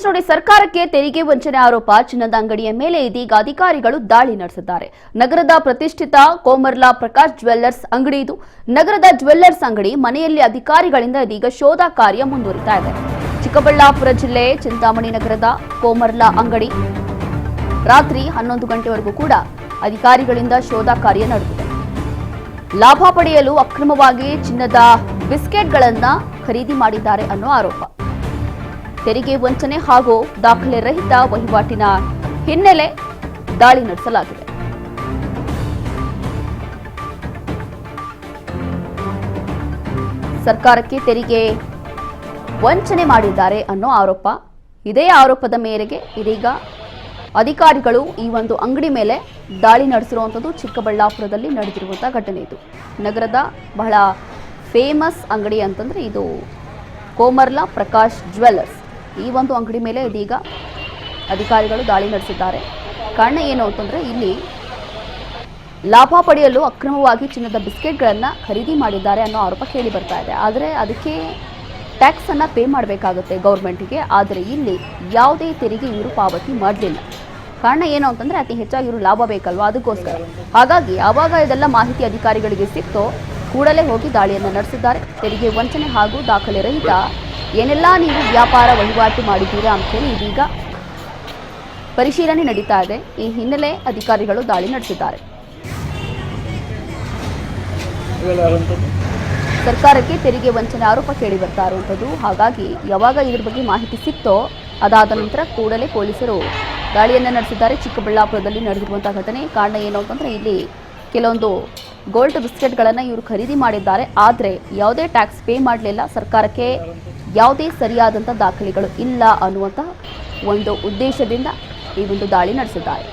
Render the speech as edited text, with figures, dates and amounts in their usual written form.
ನೋಡಿ, ಸರ್ಕಾರಕ್ಕೆ ತೆರಿಗೆ ವಂಚನೆ ಆರೋಪ. ಚಿನ್ನದ ಅಂಗಡಿಯ ಮೇಲೆ ಇದೀಗ ಅಧಿಕಾರಿಗಳು ದಾಳಿ ನಡೆಸಿದ್ದಾರೆ. ನಗರದ ಪ್ರತಿಷ್ಠಿತ ಕೋಮರ್ಲಾ ಪ್ರಕಾಶ್ ಜ್ಯುವೆಲ್ಲರ್ಸ್ ಅಂಗಡಿ ಇದು. ನಗರದ ಜ್ಯುವೆಲ್ಲರ್ಸ್ ಅಂಗಡಿ ಮನೆಯಲ್ಲಿ ಅಧಿಕಾರಿಗಳಿಂದ ಇದೀಗ ಶೋಧ ಕಾರ್ಯ ಮುಂದುವರಿತಾ ಇದೆ. ಚಿಕ್ಕಬಳ್ಳಾಪುರ ಜಿಲ್ಲೆ ಚಿಂತಾಮಣಿ ನಗರದ ಕೋಮರ್ಲಾ ಅಂಗಡಿ ರಾತ್ರಿ 11 ಗಂಟೆವರೆಗೂ ಕೂಡ ಅಧಿಕಾರಿಗಳಿಂದ ಶೋಧ ಕಾರ್ಯ ನಡೆದಿದೆ. ಲಾಭ ಪಡೆಯಲು ಅಕ್ರಮವಾಗಿ ಚಿನ್ನದ ಬಿಸ್ಕೆಟ್ಗಳನ್ನು ಖರೀದಿ ಮಾಡಿದ್ದಾರೆ ಅನ್ನೋ ಆರೋಪ. ತೆರಿಗೆ ವಂಚನೆ ಹಾಗೂ ದಾಖಲೆ ರಹಿತ ವಹಿವಾಟಿನ ಹಿನ್ನೆಲೆ ದಾಳಿ ನಡೆಸಲಾಗಿದೆ. ಸರ್ಕಾರಕ್ಕೆ ತೆರಿಗೆ ವಂಚನೆ ಮಾಡಿದ್ದಾರೆ ಅನ್ನೋ ಆರೋಪ. ಇದೇ ಆರೋಪದ ಮೇರೆಗೆ ಇದೀಗ ಅಧಿಕಾರಿಗಳು ಈ ಒಂದು ಅಂಗಡಿ ಮೇಲೆ ದಾಳಿ ನಡೆಸಿರುವಂಥದ್ದು. ಚಿಕ್ಕಬಳ್ಳಾಪುರದಲ್ಲಿ ನಡೆದಿರುವಂತಹ ಘಟನೆ ಇದು. ನಗರದ ಬಹಳ ಫೇಮಸ್ ಅಂಗಡಿ ಅಂತಂದ್ರೆ ಇದು ಕೋಮರ್ಲಾ ಪ್ರಕಾಶ್ ಜ್ಯುವೆಲ್ಲರ್ಸ್. ಈ ಒಂದು ಅಂಗಡಿ ಮೇಲೆ ಇದೀಗ ಅಧಿಕಾರಿಗಳು ದಾಳಿ ನಡೆಸಿದ್ದಾರೆ. ಕಾರಣ ಏನು ಅಂತಂದ್ರೆ ಇಲ್ಲಿ ಲಾಭ ಪಡೆಯಲು ಅಕ್ರಮವಾಗಿ ಚಿನ್ನದ ಬಿಸ್ಕೆಟ್ಗಳನ್ನು ಖರೀದಿ ಮಾಡಿದ್ದಾರೆ ಅನ್ನೋ ಆರೋಪ ಕೇಳಿ ಬರ್ತಾ ಇದೆ. ಆದರೆ ಅದಕ್ಕೆ ಟ್ಯಾಕ್ಸ್ ಅನ್ನ ಪೇ ಮಾಡಬೇಕಾಗುತ್ತೆ ಗೌರ್ಮೆಂಟ್ಗೆ. ಆದರೆ ಇಲ್ಲಿ ಯಾವುದೇ ತೆರಿಗೆ ಇವರು ಪಾವತಿ ಮಾಡಲಿಲ್ಲ. ಕಾರಣ ಏನು ಅಂತಂದ್ರೆ ಅತಿ ಹೆಚ್ಚಾಗಿ ಇವರು ಲಾಭ ಬೇಕಲ್ವಾ, ಅದಕ್ಕೋಸ್ಕರ. ಹಾಗಾಗಿ ಆವಾಗ ಇದೆಲ್ಲ ಮಾಹಿತಿ ಅಧಿಕಾರಿಗಳಿಗೆ ಸಿಕ್ತೋ ಕೂಡಲೇ ಹೋಗಿ ದಾಳಿಯನ್ನು ನಡೆಸಿದ್ದಾರೆ. ತೆರಿಗೆ ವಂಚನೆ ಹಾಗೂ ದಾಖಲೆ ರಹಿತ ಏನೆಲ್ಲ ನೀವು ವ್ಯಾಪಾರ ವಹಿವಾಟು ಮಾಡಿದ್ದೀರಾ ಅಂತೇಳಿ ಇದೀಗ ಪರಿಶೀಲನೆ ನಡೀತಾ ಇದೆ. ಈ ಹಿನ್ನೆಲೆ ಅಧಿಕಾರಿಗಳು ದಾಳಿ ನಡೆಸಿದ್ದಾರೆ. ಸರ್ಕಾರಕ್ಕೆ ತೆರಿಗೆ ವಂಚನೆ ಆರೋಪ ಕೇಳಿ ಬರ್ತಾ ಇರುವಂಥದ್ದು. ಹಾಗಾಗಿ ಯಾವಾಗ ಇದ್ರ ಬಗ್ಗೆ ಮಾಹಿತಿ ಸಿಕ್ತೋ ಅದಾದ ನಂತರ ಕೂಡಲೇ ಪೊಲೀಸರು ದಾಳಿಯನ್ನು ನಡೆಸಿದ್ದಾರೆ. ಚಿಕ್ಕಬಳ್ಳಾಪುರದಲ್ಲಿ ನಡೆದಿರುವಂತಹ ಘಟನೆ. ಕಾರಣ ಏನು ಅಂತಂದ್ರೆ ಇಲ್ಲಿ ಕೆಲವೊಂದು ಗೋಲ್ಡ್ ಬಿಸ್ಕೆಟ್ಗಳನ್ನು ಇವರು ಖರೀದಿ ಮಾಡಿದ್ದಾರೆ. ಆದರೆ ಯಾವುದೇ ಟ್ಯಾಕ್ಸ್ ಪೇ ಮಾಡಲಿಲ್ಲ. ಸರ್ಕಾರಕ್ಕೆ ಯಾವುದೇ ಸರಿಯಾದಂಥ ದಾಖಲೆಗಳು ಇಲ್ಲ ಅನ್ನುವಂಥ ಒಂದು ಉದ್ದೇಶದಿಂದ ಈ ಒಂದು ದಾಳಿ ನಡೆಸಿದ್ದಾರೆ.